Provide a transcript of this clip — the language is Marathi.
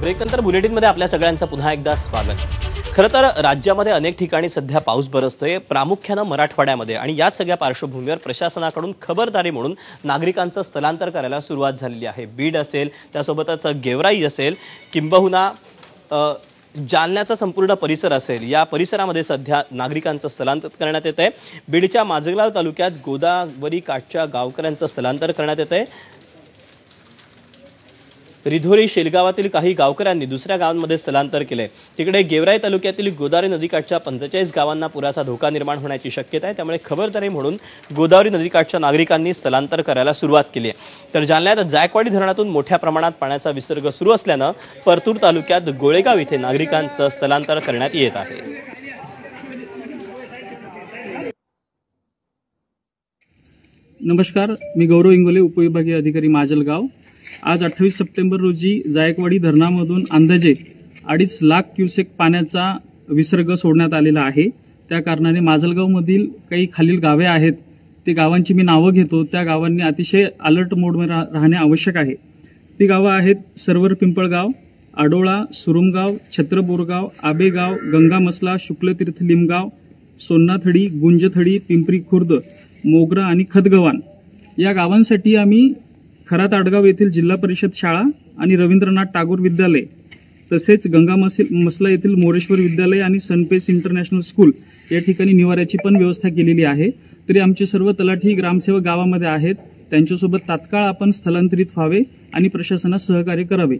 ब्रेकनंतर बुलेटिनमध्ये आपल्या सगळ्यांचं पुन्हा एकदा स्वागत। खरं तर राज्यामध्ये अनेक ठिकाणी सध्या पाऊस बरसतोय, प्रामुख्याने मराठवाड्यामध्ये, आणि या सगळ्या पार्श्वभूमीवर प्रशासनाकडून खबरदारी म्हणून नागरिकांचं स्थलांतर करायला सुरुवात झालेली आहे। बीड असेल, त्यासोबतच गेवराई असेल, किंबहुना जालन्याचा संपूर्ण परिसर असेल, या परिसरामध्ये सध्या नागरिकांचं स्थलांतर करण्यात येत आहे। बीडच्या माजलगाव तालुक्यात गोदावरी काठच्या गावकऱ्यांचं स्थलांतर करण्यात येत आहे। रिधोरी शेलगावातील काही गावकऱ्यांनी दुसऱ्या गावांमध्ये स्थलांतर केले। तिकडे गेवराई तालुक्यातील गोदावरी नदीकाठच्या 45 गावांना पुराचा धोका निर्माण होण्याची शक्यता आहे, त्यामुळे खबरदारी म्हणून गोदावरी नदीकाठच्या नागरिकांनी स्थलांतर करायला सुरुवात केली आहे। तर जालन्यात जायकवाडी धरणातून मोठ्या प्रमाणात पाण्याचा विसर्ग सुरू असल्याने परतूर तालुक्यात गोळेगाव येथे नागरिकांचं स्थलांतर करण्यात येत आहे। नमस्कार, मी गौरव इंगोले, उपविभागीय अधिकारी माजलगाव। आज 28 सप्टेंबर रोजी जायकवाडी धरणामधून अंदाजे 2.5 लाख क्युसेक पाण्याचा विसर्ग सोडण्यात आलेला आहे। त्या कारणाने माजलगावमधील काही खालील गावे आहेत, ते गावांची मी नावं घेतो। त्या गावांनी अतिशय अलर्ट मोडमध्ये राहणे आवश्यक आहे। ती गावं आहेत सरवर पिंपळगाव, आडोळा, सुरुमगाव, छत्रबोरगाव, आबेगाव, गंगामसला, शुक्लतीर्थ लिमगाव, सोन्नाथडी, गुंजथडी, पिंपरी खुर्द, मोगरा आणि खदगवान या गावांसाठी आम्ही खराताडगाव येथील जिल्हा परिषद शाळा आणि रवींद्रनाथ टागोर विद्यालय, तसेच गंगामसला येथील मोरेश्वर विद्यालय आणि सनपेस इंटरनॅशनल स्कूल या ठिकाणी निवाऱ्याची पण व्यवस्था केलेली आहे। तरी आमचे सर्व तलाठी ग्रामसेवक गावामध्ये आहेत, त्यांच्यासोबत तात्काळ आपण स्थलांतरित व्हावे आणि प्रशासनास सहकार्य करावे।